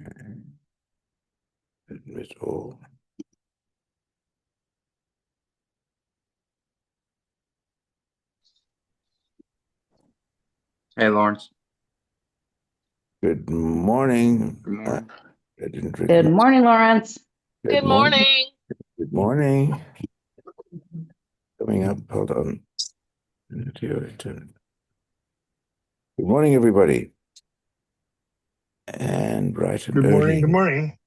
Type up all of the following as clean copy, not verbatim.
Okay. Admit all. Hey, Lawrence. Good morning. Good morning. I didn't Good recognize. morning, Lawrence. Good Good morning. morning. Good morning. Coming up. Hold on. Good morning, everybody. And bright and Good morning. early. Good morning.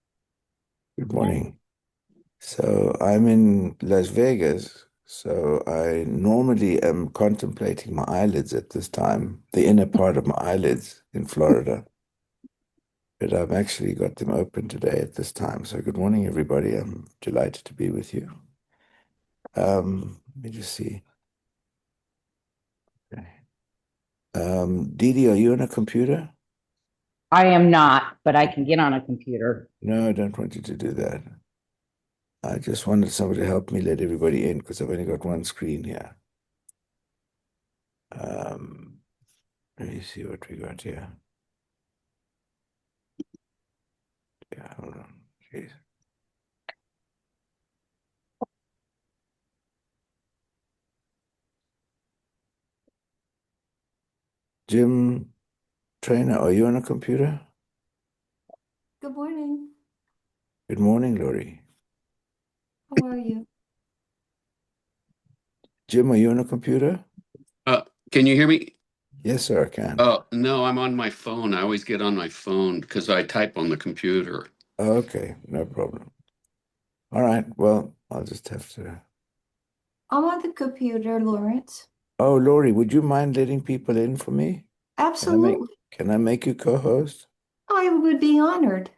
Good morning. So I'm in Las Vegas. So I normally am contemplating my eyelids at this time, the inner part of my eyelids in Florida. But I've actually got them open today at this time. So good morning, everybody. I'm delighted to be with you. Let me just see. Okay. Dee Dee, are you on a computer? I am not, but I can get on a computer. No, I don't want you to do that. I just wanted somebody to help me let everybody in because I've only got one screen here. Let me see what we got here. Yeah, hold on. Jeez. Jim Trainer, are you on a computer? Good morning. Good morning, Lori. How are you? Jim, are you on a computer? Can you hear me? Yes, sir, I can. Oh, no, I'm on my phone. I always get on my phone because I type on the computer. Okay, no problem. All right, well, I'll just have to. I'm on the computer, Lawrence. Oh, Lori, would you mind letting people in for me? Absolutely. Can I make you co-host? I would be honored.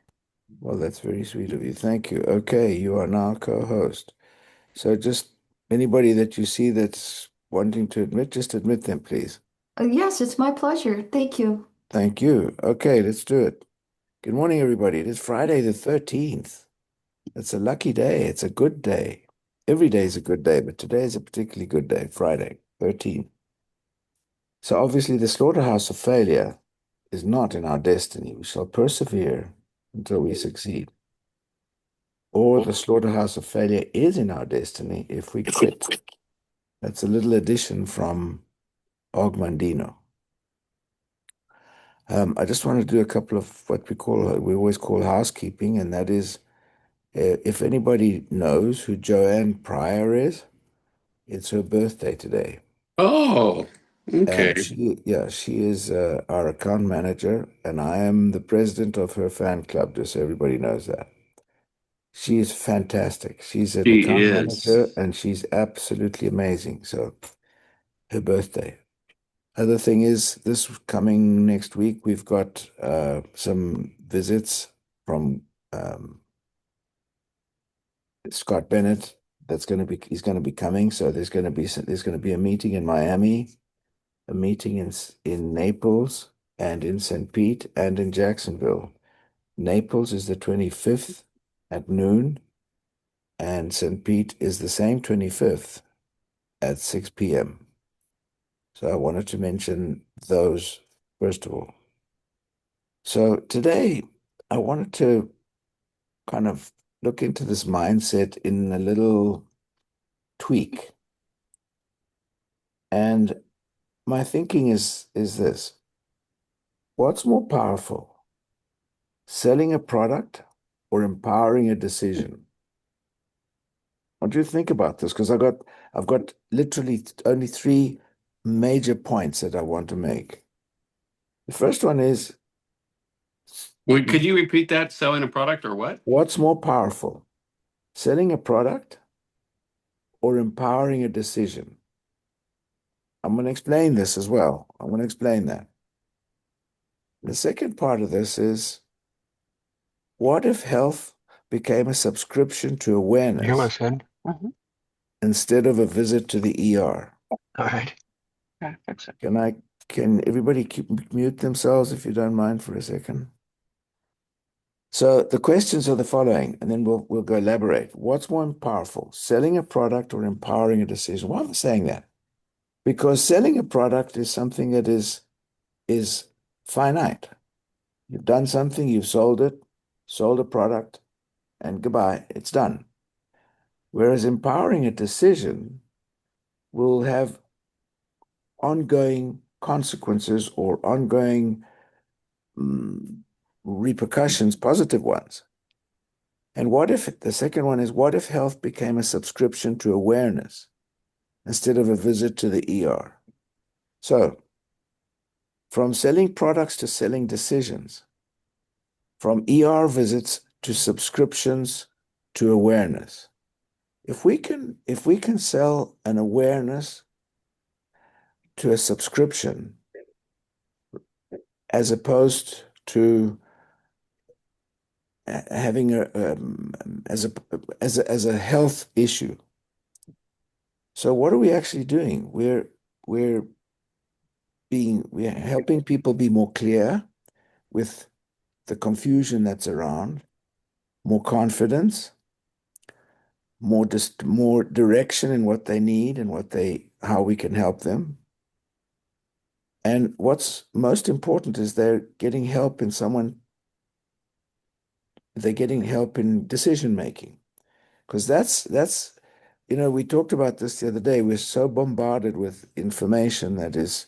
Well, that's very sweet of you. Thank you. Okay, you are now co-host. So just anybody that you see that's wanting to admit, just admit them, please. Yes, it's my pleasure. Thank you. Thank you. Okay, let's do it. Good morning, everybody. It is Friday the 13th. It's a lucky day. It's a good day. Every day is a good day, but today is a particularly good day, Friday, 13th. So obviously the slaughterhouse of failure is not in our destiny. We shall persevere until we succeed. Or the slaughterhouse of failure is in our destiny if we quit. That's a little addition from Ogmandino. I just want to do a couple of what we always call housekeeping, and that is if anybody knows who Joanne Pryor is, it's her birthday today. Oh, okay. And she is our account manager, and I am the president of her fan club, just so everybody knows that. She is fantastic. She's an She account is. manager, and she's absolutely amazing. So her birthday. Other thing is, this coming next week, we've got some visits from Scott Bennett. He's going to be coming. So there's going to be a meeting in Miami, a meeting in Naples, and in St. Pete, and in Jacksonville. Naples is the 25th at noon, and St. Pete is the same 25th at 6 p.m. So I wanted to mention those first of all. So today I wanted to kind of look into this mindset in a little tweak. And my thinking is this. What's more powerful, selling a product or empowering a decision? What do you think about this? Because I've got literally only three major points that I want to make. The first one is Wait, could you repeat that? Selling a product or what? what's more powerful, selling a product or empowering a decision? I'm going to explain this as well. I'm going to explain that. The second part of this is what if health became a subscription to You awareness listen. instead of a visit to the ER? All right. Okay, fix it. Can everybody mute themselves if you don't mind for a second? So the questions are the following, and then we'll go elaborate. What's more powerful, selling a product or empowering a decision? Why am I saying that? Because selling a product is something that is finite. You've done something, you've sold it, sold a product, and goodbye, it's done. Whereas empowering a decision will have ongoing consequences or ongoing repercussions, positive ones. And what if the second one is, what if health became a subscription to awareness instead of a visit to the ER? So, from selling products to selling decisions, from ER visits to subscriptions to awareness. If we can sell an awareness to a subscription as opposed to having as a health issue. So what are we actually doing? We're helping people be more clear with the confusion that's around, more confidence, more direction in what they need and how we can help them. And what's most important is they're getting help in decision making. Because that's we talked about this the other day. We're so bombarded with information that is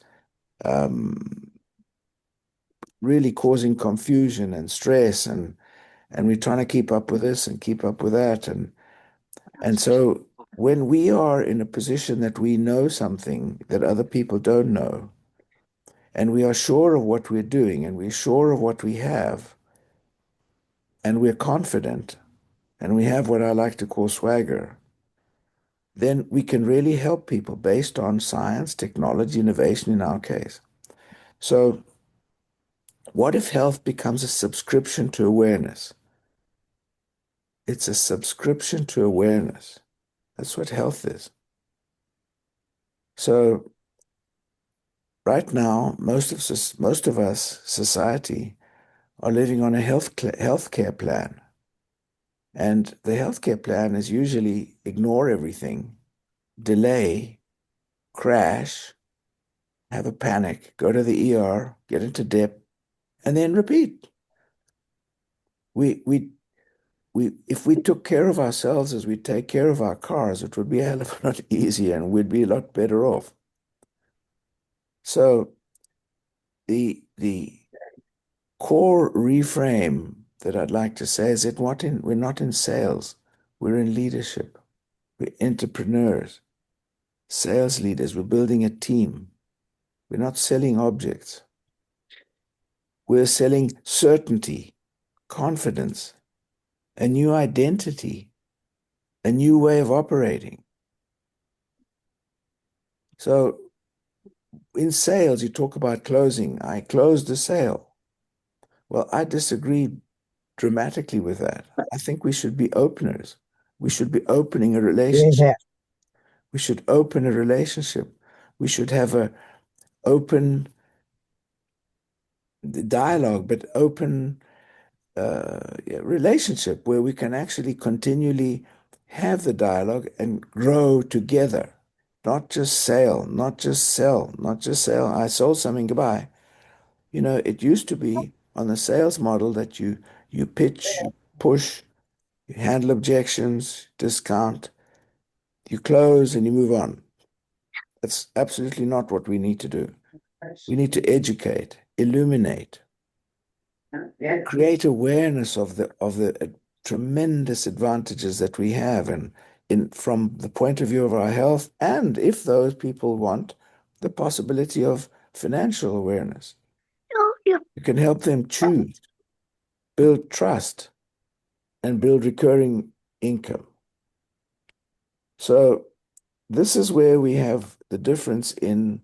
really causing confusion and stress, and we're trying to keep up with this and keep up with that, and so when we are in a position that we know something that other people don't know, and we are sure of what we're doing, and we're sure of what we have, and we're confident, and we have what I like to call swagger, then we can really help people based on science, technology, innovation in our case. So, what if health becomes a subscription to awareness? It's a subscription to awareness. That's what health is. So, right now, most of us, society, are living on a healthcare plan. And the healthcare plan is usually ignore everything, delay, crash, have a panic, go to the ER, get into debt, and then repeat. If we took care of ourselves as we take care of our cars, it would be a hell of a lot easier and we'd be a lot better off. So the core reframe that I'd like to say is that we're not in sales, we're in leadership. We're entrepreneurs, sales leaders. We're building a team. We're not selling objects. We're selling certainty, confidence, a new identity, a new way of operating. So in sales, you talk about closing. I closed the sale. Well, I disagree dramatically with that. I think we should be openers. We should be opening a relationship. We should open a relationship. We should have a open dialogue, but open relationship where we can actually continually have the dialogue and grow together. Not just sell, not just sell, not just sell. I sold something, goodbye. It used to be on the sales model that you pitch, you push, you handle objections, discount, you close, and you move on. That's absolutely not what we need to do. We need to educate, illuminate, create awareness of the tremendous advantages that we have, and from the point of view of our health, and if those people want the possibility of financial awareness. You can help them choose, build trust, and build recurring income. So this is where we have the difference in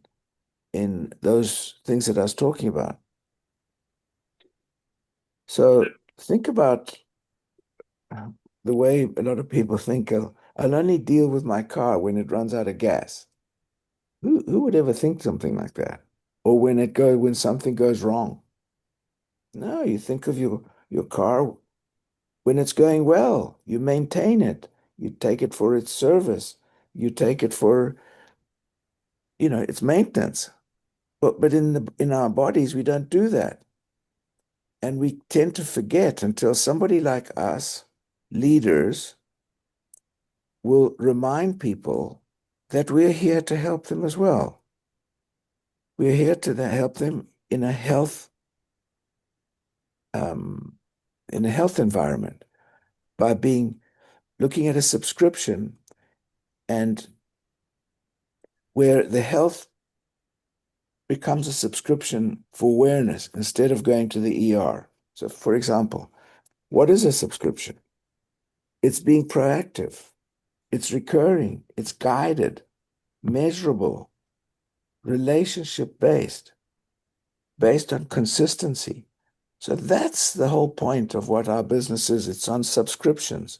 those things that I was talking about. So think about the way a lot of people think, I'll only deal with my car when it runs out of gas. Who would ever think something like that? Or when something goes wrong? No, you think of your car when it's going well. You maintain it. You take it for its service. You take it for, its maintenance. But in our bodies, we don't do that. And we tend to forget until somebody like us, leaders, will remind people that we're here to help them as well. We're here to help them in a um, health environment by looking at a subscription and where the health becomes a subscription for awareness instead of going to the ER. So, for example, what is a subscription? It's being proactive, it's recurring, it's guided, measurable, relationship based on consistency. So that's the whole point of what our business is. It's on subscriptions.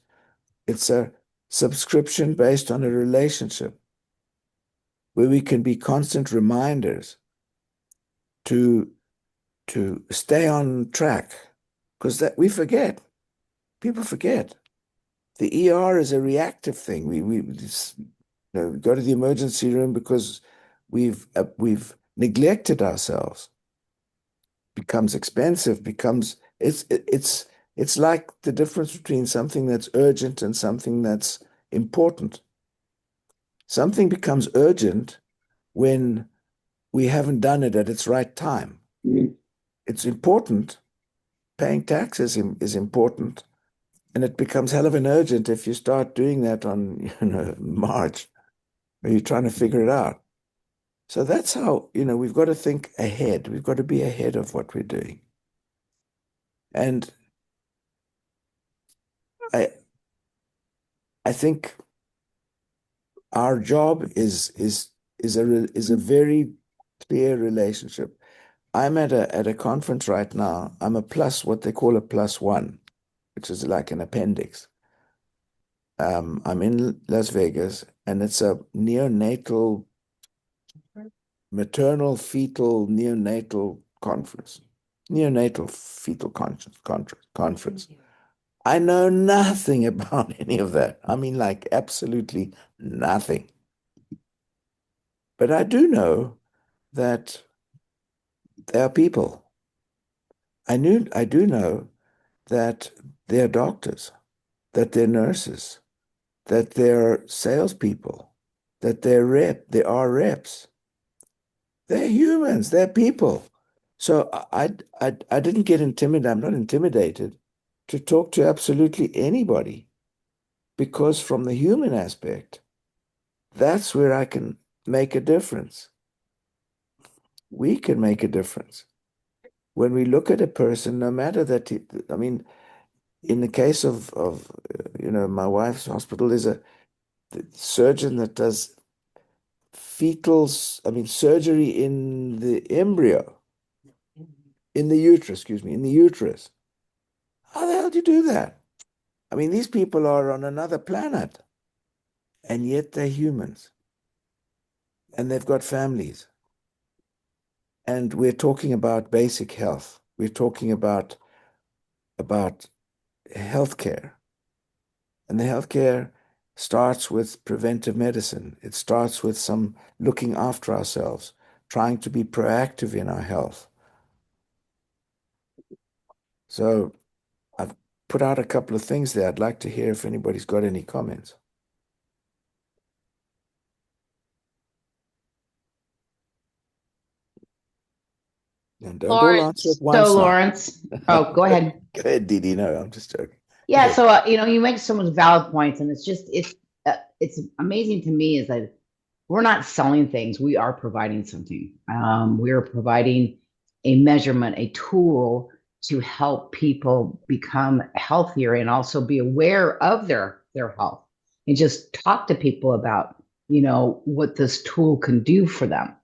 It's a subscription based on a relationship where we can be constant reminders to stay on track, because that we forget. People forget. The ER is a reactive thing. We just, go to the emergency room because we've neglected ourselves. Becomes expensive. It's like the difference between something that's urgent and something that's important. Something becomes urgent when we haven't done it at its right time. It's important. Paying taxes is important, and it becomes hell of an urgent if you start doing that on March, or you're trying to figure it out. So that's how we've got to think ahead. We've got to be ahead of what we're doing, and I I think our job is a very clear relationship. I'm at a conference right now. I'm what they call a +1, which is like an appendix. I'm in Las Vegas, and it's a maternal fetal neonatal conference, neonatal fetal conference. I know nothing about any of that. I mean, like absolutely nothing. But I do know that there are people. I do know that they're doctors, that they're nurses, that they're salespeople, that they are reps. They're humans, they're people. So I didn't get intimidated. I'm not intimidated to talk to absolutely anybody, because from the human aspect, that's where I can make a difference. We can make a difference. When we look at a person, no matter I mean, in the case of my wife's hospital, there's a surgeon that does surgery in the embryo, in the uterus, excuse me, in the uterus. How the hell do you do that? I mean, these people are on another planet, and yet they're humans, and they've got families. And we're talking about basic health. We're talking about healthcare. And the healthcare starts with preventive medicine. It starts with some looking after ourselves, trying to be proactive in our health. So I've put out a couple of things there. I'd like to hear if anybody's got any comments. And don't all answer at once So now. Lawrence, oh, go ahead. Go ahead, Didi. No, I'm just joking. Go Yeah, ahead. so you make so much valid points, and it's amazing to me is that we're not selling things; we are providing something. We are providing a measurement, a tool to help people become healthier and also be aware of their health, and just talk to people about what this tool can do for them.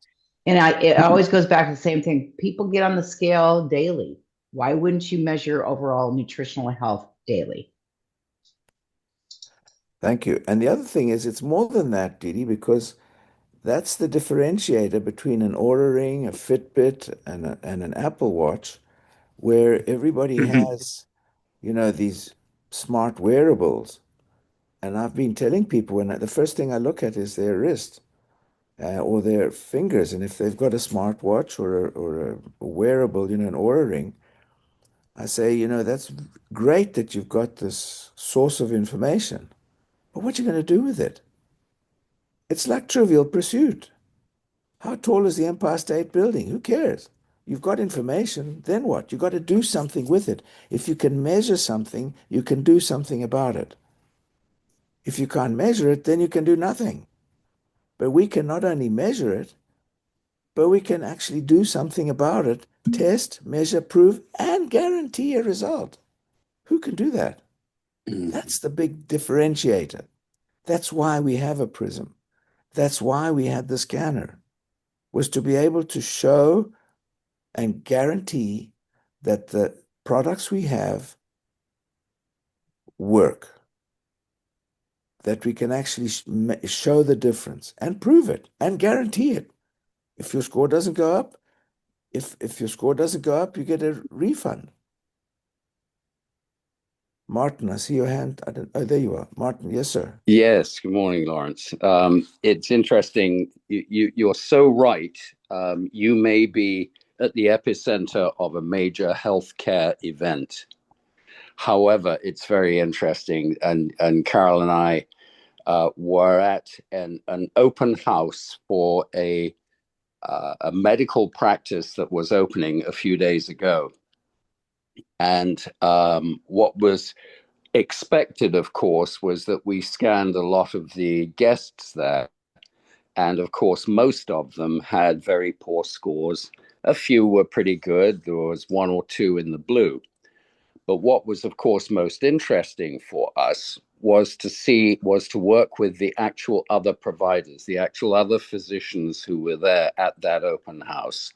And it always goes back to the same thing. People get on the scale daily. Why wouldn't you measure overall nutritional health daily? Thank you. And the other thing is, it's more than that, Didi, because that's the differentiator between an Oura Ring, a Fitbit, and an Apple Watch, where everybody has, these smart wearables. And I've been telling people the first thing I look at is their wrist or their fingers. And if they've got a smartwatch or a wearable, an Oura Ring, I say, you know, that's great that you've got this source of information, but what are you going to do with it? It's like Trivial Pursuit. How tall is the Empire State Building? Who cares? You've got information, then what? You've got to do something with it. If you can measure something, you can do something about it. If you can't measure it, then you can do nothing. But we can not only measure it, but we can actually do something about it, test, measure, prove, and guarantee a result. Who can do that? That's the big differentiator. That's why we have a prism. That's why we had the scanner, was to be able to show and guarantee that the products we have work, that we can actually show the difference and prove it and guarantee it. If your score doesn't go up, if your score doesn't go up, you get a refund. Martin, I see your hand. Oh, there you are. Martin, yes, sir. Yes, good morning, Lawrence. It's interesting. You're so right. You may be at the epicenter of a major healthcare event. However, it's very interesting. And Carol and I were at an open house for a medical practice that was opening a few days ago. And what was expected, of course, was that we scanned a lot of the guests there. And of course, most of them had very poor scores. A few were pretty good. There was one or two in the blue. But what was, of course, most interesting for us was to work with the actual other providers, the actual other physicians who were there at that open house.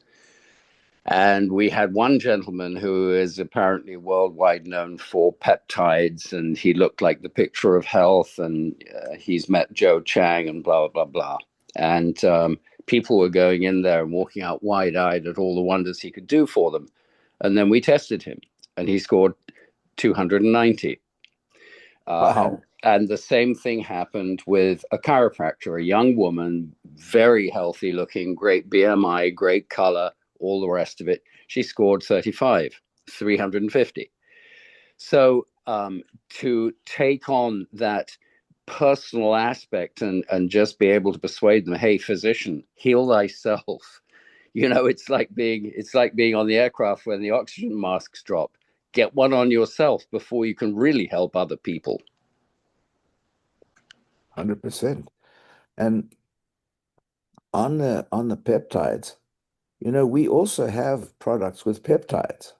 And we had one gentleman who is apparently worldwide known for peptides, and he looked like the picture of health, and he's met Joe Chang and blah, blah, blah. And people were going in there and walking out wide-eyed at all the wonders he could do for them. And then we tested him, and he scored 290. Wow. And the same thing happened with a chiropractor, a young woman, very healthy looking, great BMI, great color, all the rest of it. She scored 35, 350. So to take on that personal aspect and just be able to persuade them, hey, physician, heal thyself. You know, it's like being on the aircraft when the oxygen masks drop. Get one on yourself before you can really help other people. 100%. And on the peptides, you know, we also have products with peptides.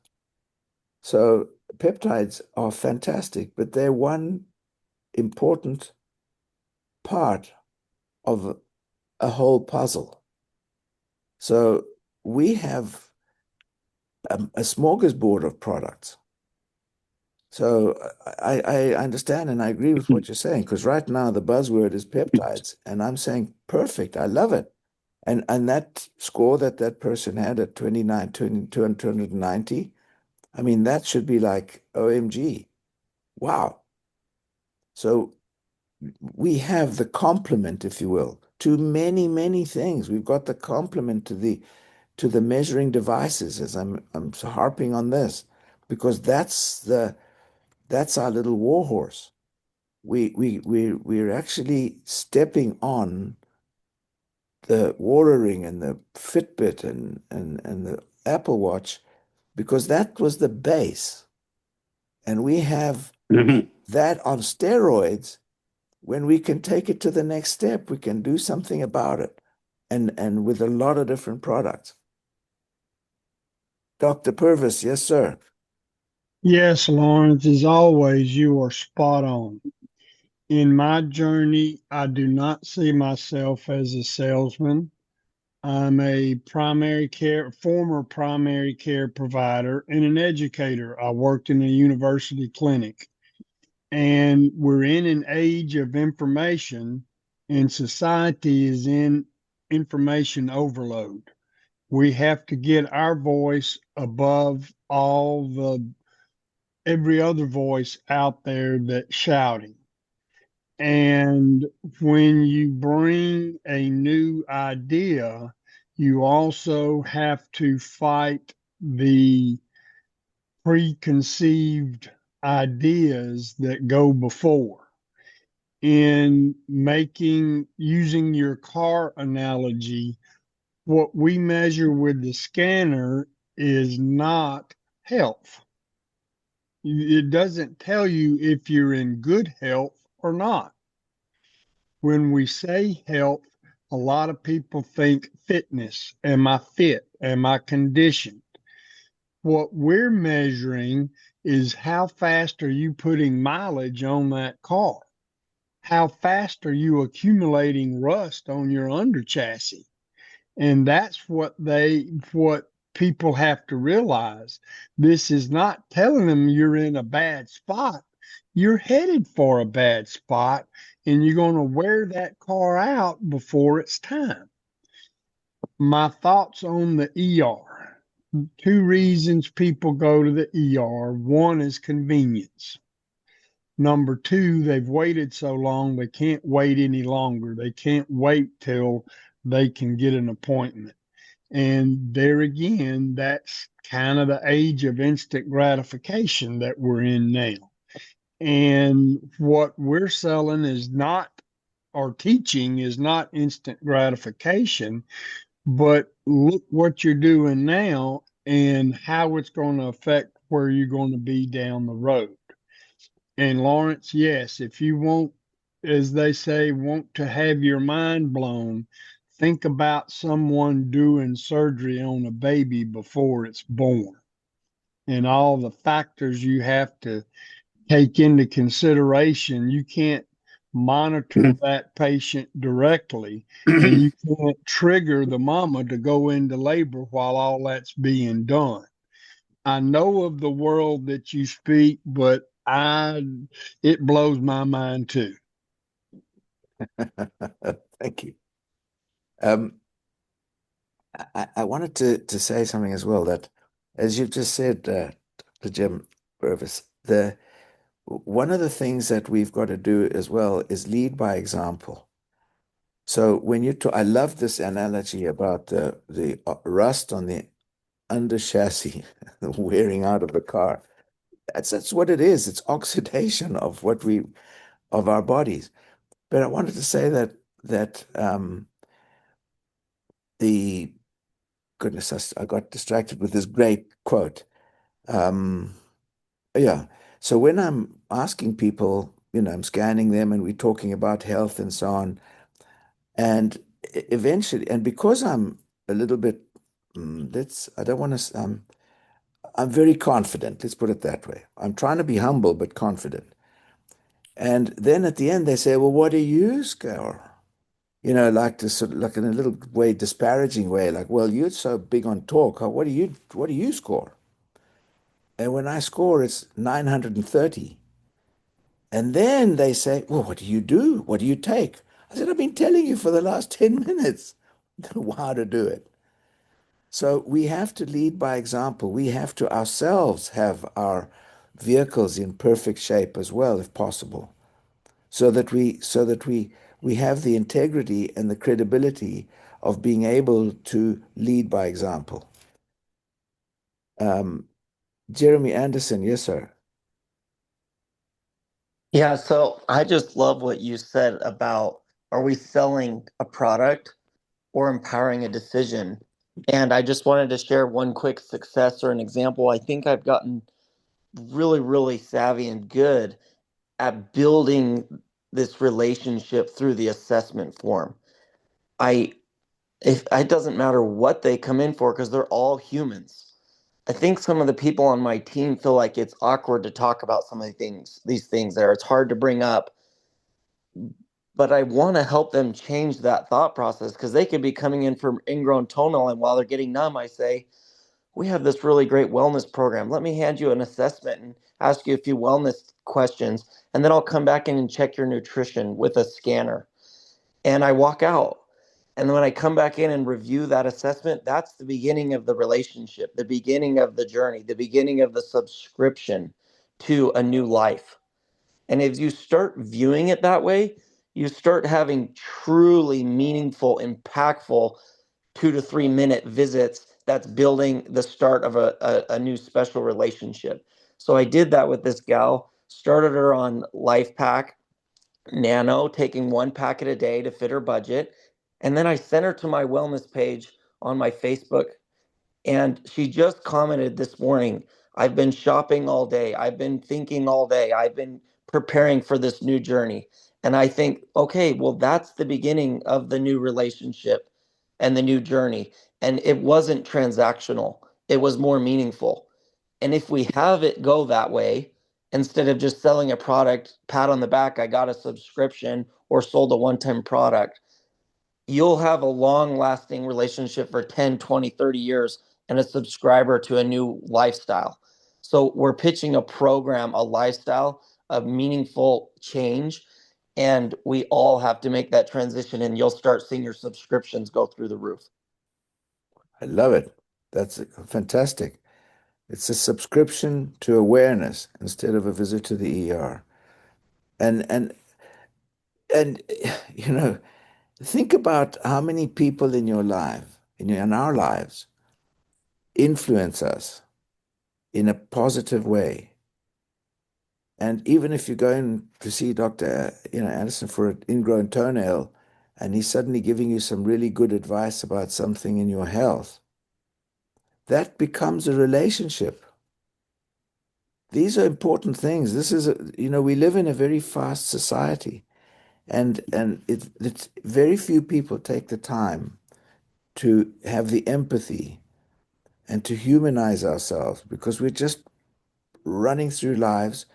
So peptides are fantastic, but they're one important part of a whole puzzle. So we have a smorgasbord of products. So I understand and I agree with what you're saying, because right now the buzzword is peptides, and I'm saying perfect. I love it. And that score that person had at 290, I mean, that should be like OMG. Wow. So we have the complement, if you will, to many, many things. We've got the complement to the measuring devices, as I'm harping on this, because that's our little warhorse. We're actually stepping on the Oura Ring and the Fitbit and the Apple Watch, because that was the base. And we have that on steroids. When we can take it to the next step, we can do something about it. And with a lot of different products. Dr. Purvis, yes, sir. Yes, Lawrence, as always, you are spot on. In my journey, I do not see myself as a salesman. I'm a former primary care provider and an educator. I worked in a university clinic. And we're in an age of information, and society is in information overload. We have to get our voice above every other voice out there that's shouting. And when you bring a new idea, you also have to fight the preconceived ideas that go before. In using your car analogy, what we measure with the scanner is not health. It doesn't tell you if you're in good health or not. When we say health, a lot of people think fitness. Am I fit? Am I conditioned? What we're measuring is how fast are you putting mileage on that car? How fast are you accumulating rust on your under chassis? And that's what people have to realize. This is not telling them you're in a bad spot. You're headed for a bad spot, and you're going to wear that car out before it's time. My thoughts on the ER. Two reasons people go to the ER. One is convenience. Number two, they've waited so long, they can't wait any longer. They can't wait till they can get an appointment. And there again, that's kind of the age of instant gratification that we're in now. And what we're selling is not, or teaching is not instant gratification, but look what you're doing now and how it's going to affect where you're going to be down the road. And Lawrence, yes, if you want, as they say, want to have your mind blown, think about someone doing surgery on a baby before it's born and all the factors you have to take into consideration. You can't monitor that patient directly, and you can't trigger the mama to go into labor while all that's being done. I know of the world that you speak, but it blows my mind too. Thank you. I wanted to say something as well, that as you've just said, to Jim Purvis, one of the things that we've got to do as well is lead by example. So when you talk, I love this analogy about the rust on the under chassis, the wearing out of the car. That's what it is. It's oxidation of our bodies. But I wanted to say that the goodness, I got distracted with this great quote. Yeah. So when I'm asking people, I'm scanning them and we're talking about health and so on, and eventually, and because I'm a little bit, I don't want to, I'm very confident. Let's put it that way. I'm trying to be humble but confident. And then at the end, they say, "Well, what do you score?" Like to sort of like in a little way, disparaging way, like, "Well, you're so big on talk. What do you score?" And when I score, it's 930. And then they say, "Well, what do you do? What do you take?" I said, "I've been telling you for the last 10 minutes how to do it." So we have to lead by example. We have to ourselves have our vehicles in perfect shape as well, if possible, so that we have the integrity and the credibility of being able to lead by example. Jeremy Anderson, yes, sir. Yeah, so I just love what you said about, are we selling a product or empowering a decision? And I just wanted to share one quick success or an example. I think I've gotten really, really savvy and good at building this relationship through the assessment form. I if it doesn't matter what they come in for because they're all humans. I think some of the people on my team feel like it's awkward to talk about some of these things there. It's hard to bring up, but I want to help them change that thought process because they could be coming in for ingrown toenail, and while they're getting numb, I say, we have this really great wellness program. Let me hand you an assessment and ask you a few wellness questions, and then I'll come back in and check your nutrition with a scanner. And I walk out. And then when I come back in and review that assessment, that's the beginning of the relationship, the beginning of the journey, the beginning of the subscription to a new life. And if you start viewing it that way, you start having truly meaningful, impactful 2 to 3 minute visits that's building the start of a new special relationship. So I did that with this gal, started her on Life Pack Nano, taking 1 packet a day to fit her budget. And then I sent her to my wellness page on my Facebook. And she just commented this morning, I've been shopping all day. I've been thinking all day. I've been preparing for this new journey. And I think, okay, well, that's the beginning of the new relationship and the new journey. And it wasn't transactional, it was more meaningful. And if we have it go that way, instead of just selling a product, pat on the back, I got a subscription or sold a one-time product, you'll have a long lasting relationship for 10, 20, 30 years and a subscriber to a new lifestyle. So we're pitching a program, a lifestyle, a meaningful change. And we all have to make that transition, and you'll start seeing your subscriptions go through the roof. I love it. That's fantastic. It's a subscription to awareness instead of a visit to the ER. And and you know, think about how many people in your life, in our lives, influence us in a positive way. And even if you're going to see Dr. Anderson for an ingrown toenail, and he's suddenly giving you some really good advice about something in your health, that becomes a relationship. These are important things. This is, we live in a very fast society, and it's very few people take the time to have the empathy and to humanize ourselves, because we're just running through lives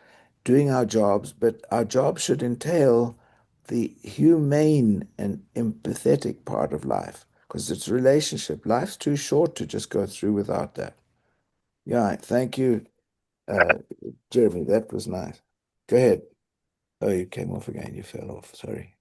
doing our jobs, but our job should entail the humane and empathetic part of life, because it's relationship. Life's too short to just go through without that. Yeah, thank you, uh, Jeremy. That was nice. Go ahead. Oh, you came off again. You fell off. Sorry.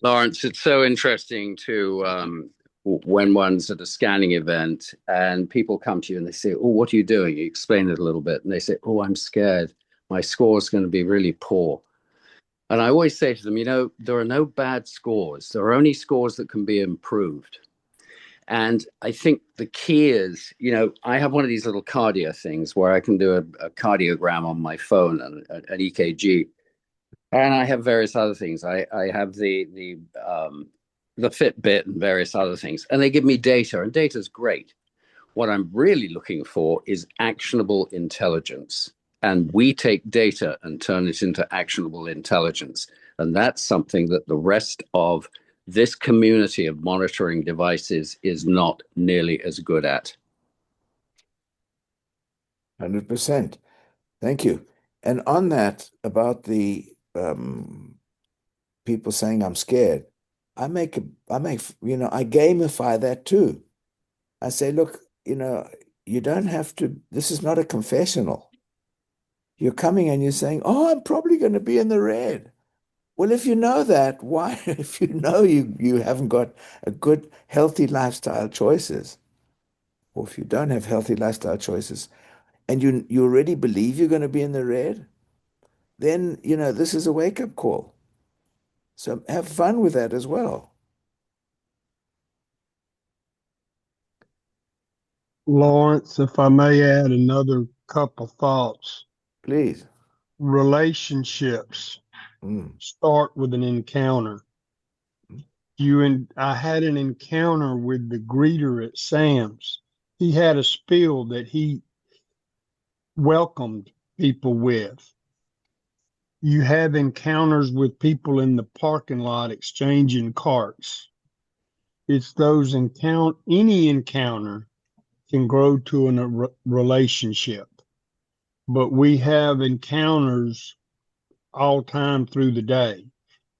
Lawrence, it's so interesting to when one's at a scanning event and people come to you and they say, "Oh, what are you doing?" You explain it a little bit, and they say, "Oh, I'm scared. My score is going to be really poor." And I always say to them, there are no bad scores. There are only scores that can be improved. And I think the key is, I have one of these little cardio things where I can do a cardiogram on my phone and an EKG. And I have various other things. I have the Fitbit and various other things, and they give me data, and data is great. What I'm really looking for is actionable intelligence, and we take data and turn it into actionable intelligence, and that's something that the rest of this community of monitoring devices is not nearly as good at. 100%. Thank you. And on that, about the people saying I'm scared, I gamify that too. I say, look, you don't have to, this is not a confessional. You're coming and you're saying, oh, I'm probably going to be in the red. Well, if you know that, why, if you know you haven't got a good, healthy lifestyle choices, or if you don't have healthy lifestyle choices, and you already believe you're going to be in the red, then, this is a wake-up call. So have fun with that as well. Lawrence, if I may add another couple thoughts. Please. Relationships start with an encounter. I had an encounter with the greeter at Sam's. He had a spiel that he welcomed people with. You have encounters with people in the parking lot exchanging carts. It's those any encounter can grow to a relationship. But we have encounters all time through the day.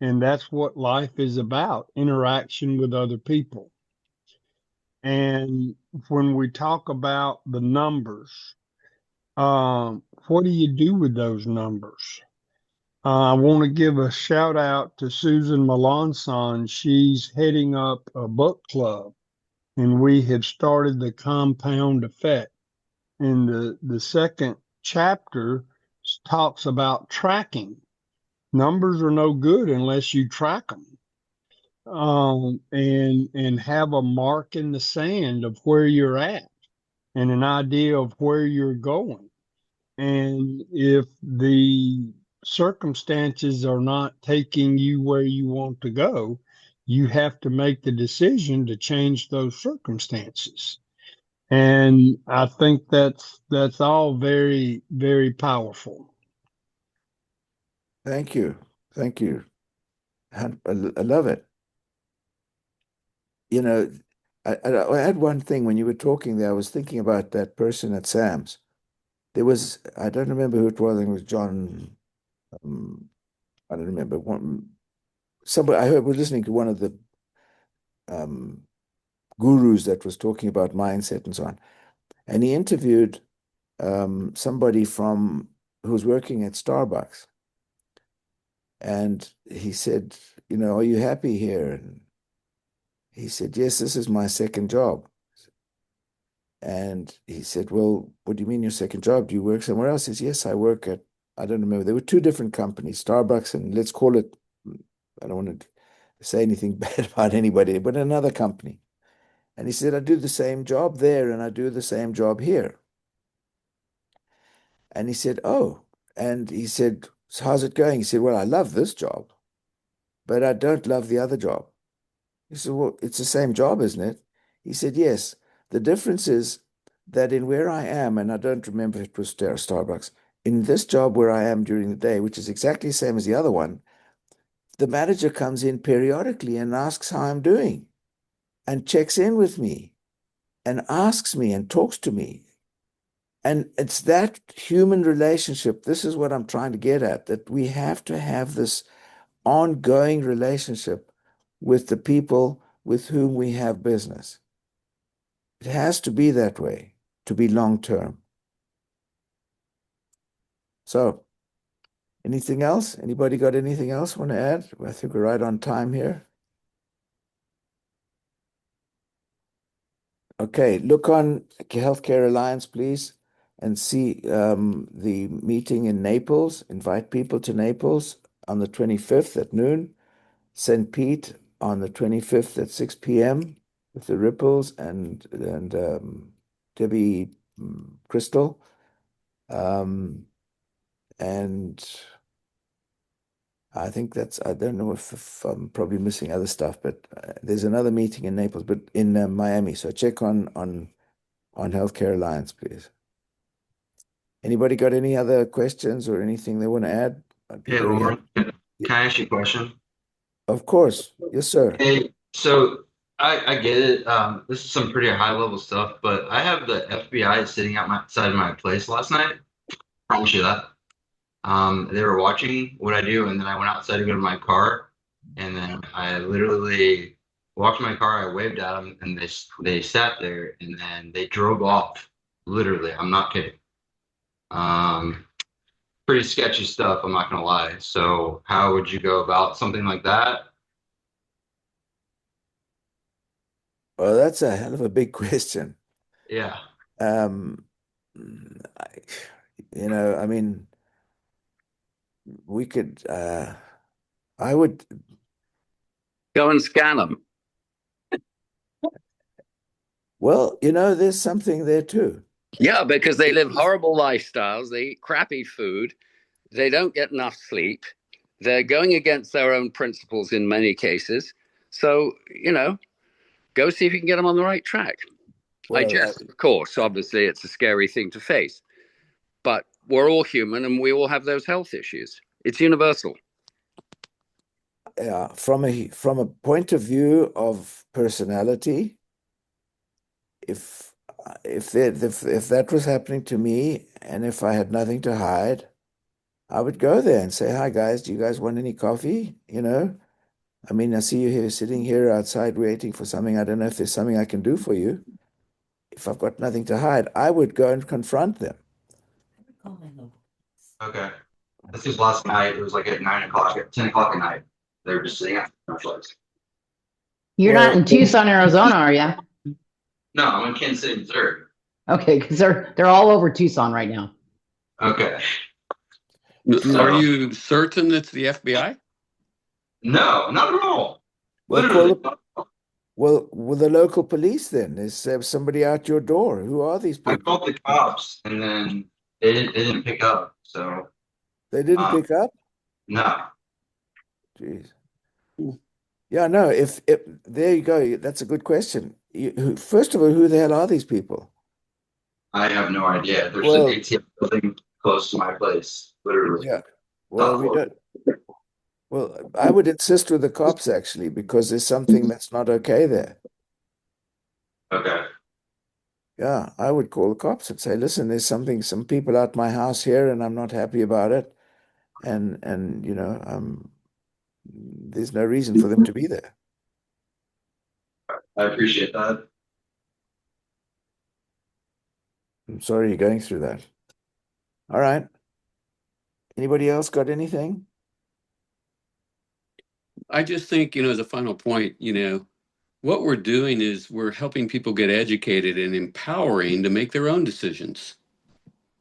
And that's what life is about, interaction with other people. And when we talk about the numbers, what do you do with those numbers? I want to give a shout out to Susan Melanson. She's heading up a book club, and we have started the compound effect. And the second chapter talks about tracking. Numbers are no good unless you track them. and have a mark in the sand of where you're at and an idea of where you're going. And if the circumstances are not taking you where you want to go, you have to make the decision to change those circumstances. And I think that's all very, very powerful. Thank you. Thank you. I love it. You know, I had one thing when you were talking there. I was thinking about that person at Sam's. There was, I don't remember who it was. I think it was John. I don't remember. Somebody I heard was listening to one of the um, gurus that was talking about mindset and so on. And he interviewed somebody who was working at Starbucks. And he said, are you happy here? And he said, yes, this is my second job. And he said, well, what do you mean your second job? Do you work somewhere else? He says, yes, I work at, I don't remember. There were two different companies, Starbucks and let's call it, I don't want to say anything bad about anybody, but another company. And he said, I do the same job there and I do the same job here. And he said, oh, and he said, so how's it going? He said, well, I love this job, but I don't love the other job. He said, well, it's the same job, isn't it? He said, yes. The difference is that in where I am, and I don't remember if it was Starbucks, in this job where I am during the day, which is exactly the same as the other one, the manager comes in periodically and asks how I'm doing and checks in with me and asks me and talks to me. And it's that human relationship. This is what I'm trying to get at, that we have to have this ongoing relationship with the people with whom we have business. It has to be that way to be long term. So, anything else? Anybody got anything else want to add? I think we're right on time here. Okay, look on Healthcare Alliance, please, and see the meeting in Naples. Invite people to Naples on the 25th at noon. St. Pete on the 25th at 6 p.m. with the Ripples and Debbie Crystal. And I think I don't know if I'm probably missing other stuff, but there's another meeting in Naples, but in Miami. So check on Healthcare Alliance, please. Anybody got any other questions or anything they want to add? Hey, Lauren, can I ask you a question? Of course. Yes, sir. Hey, so I get it. This is some pretty high level stuff, but I have the FBI sitting outside my place last night. Promise you that. They were watching what I do, and then I went outside to go to my car, and then I literally walked to my car. I waved at them, and they sat there, and then they drove off. Literally, I'm not kidding. Pretty sketchy stuff, I'm not gonna lie. So how would you go about something like that? Well, that's a hell of a big question. Yeah. I mean, we could, I would Go and scan them. Well, there's something there too. Yeah, because they live horrible lifestyles. They eat crappy food. They don't get enough sleep. They're going against their own principles in many cases. So, go see if you can get them on the right track. Well, I jest, of course. Obviously, it's a scary thing to face. But we're all human and we all have those health issues. It's universal. Yeah, from a point of view of personality, if that was happening to me and if I had nothing to hide, I would go there and say, hi guys, do you guys want any coffee? I mean, I see you here sitting here outside waiting for something. I don't know if there's something I can do for you. If I've got nothing to hide, I would go and confront them. Okay. This was last night. It was like at 9 o'clock, at 10 o'clock at night. They were just sitting at the place. You're not in Tucson, Arizona, are you? No, I'm in Kansas City, Missouri. Okay, because they're all over Tucson right now. Okay. Are you certain it's the FBI? No, not at all. Well, call Literally. the, well, with the local police then. Is there somebody out your door? Who are these I people? called the cops and then they didn't pick up. So They didn't pick up? no, Jeez. Yeah, no, if there you go. That's a good question. First of all, who the hell are these people? I have no idea. There's an Well, ATM building close to my place, literally. yeah. Well, Top we floor. don't. Well, I would insist with the cops actually, because there's something that's not okay there. Okay. Yeah, I would call the cops and say, listen, there's some people at my house here, and I'm not happy about it. And there's no reason for them to be there. I appreciate that. I'm sorry you're going through that. All right. Anybody else got anything? I just think, as a final point, what we're doing is we're helping people get educated and empowering to make their own decisions.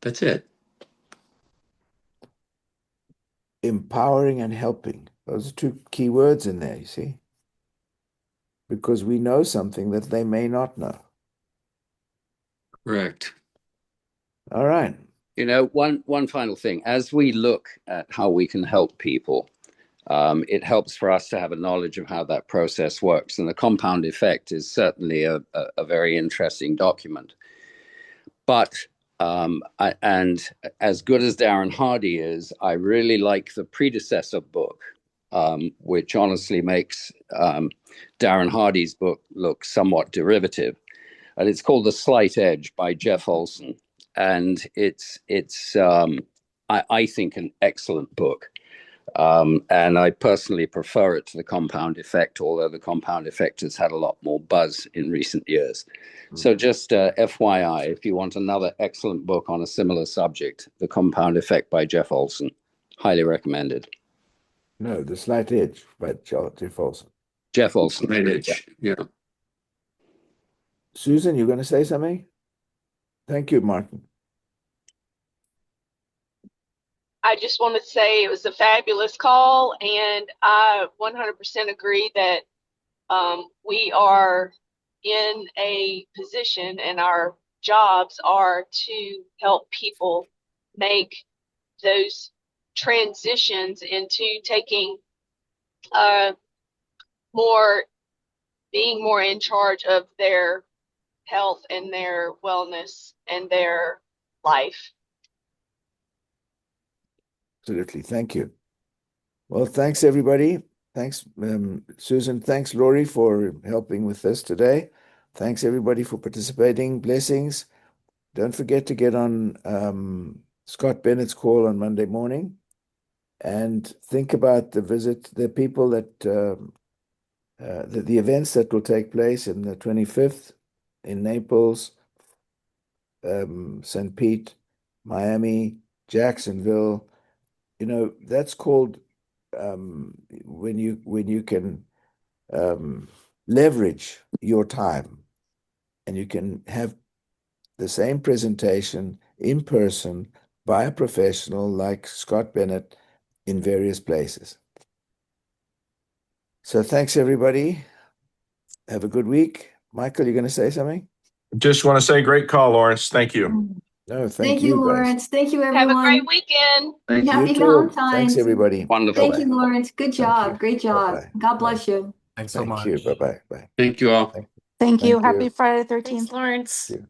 That's it. Empowering and helping. Those are two key words in there, you see? Because we know something that they may not know. Correct. All right. One final thing. As we look at how we can help people, it helps for us to have a knowledge of how that process works. And the compound effect is certainly a very interesting document. But and as good as Darren Hardy is, I really like the predecessor book, which honestly makes Darren Hardy's book look somewhat derivative. And it's called The Slight Edge by Jeff Olson. And it's I think, an excellent book. And I personally prefer it to the compound effect, although the compound effect has had a lot more buzz in recent years. So just FYI, if you want another excellent book on a similar subject, The Compound Effect by Jeff Olson, highly recommended. No, The Slight Edge by Jeff Olson. Jeff Olson. Slight Edge. Yeah. Susan, you're going to say something? Thank you, Martin. I just want to say it was a fabulous call, and I 100% agree that we are in a position and our jobs are to help people make those transitions into taking being more in charge of their health and their wellness and their life. Absolutely. Thank you. Well, thanks, everybody. Thanks, Susan. Thanks, Lori, for helping with this today. Thanks, everybody, for participating. Blessings. Don't forget to get on Scott Bennett's call on Monday morning and think about the people that the events that will take place in the 25th in Naples, St. Pete, Miami, Jacksonville. That's called when you can leverage your time and you can have the same presentation in person by a professional like Scott Bennett in various places. So thanks, everybody. Have a good week. Michael, you're going to say something? Just want to say great call, Lawrence. Thank you. No, Thank you, guys. Lawrence. Thank you, Have everyone. a great weekend. Thank Happy you too. Valentine's. Thanks, everybody. Wonderful. Thank you, Lawrence. Good job. you. Great job. Bye-bye. God bless you. Thanks so Thank much. you. Bye-bye. Bye. Thank you all. Thank you. Thank Happy you. Friday the 13th. Thanks, Lawrence. Thank you.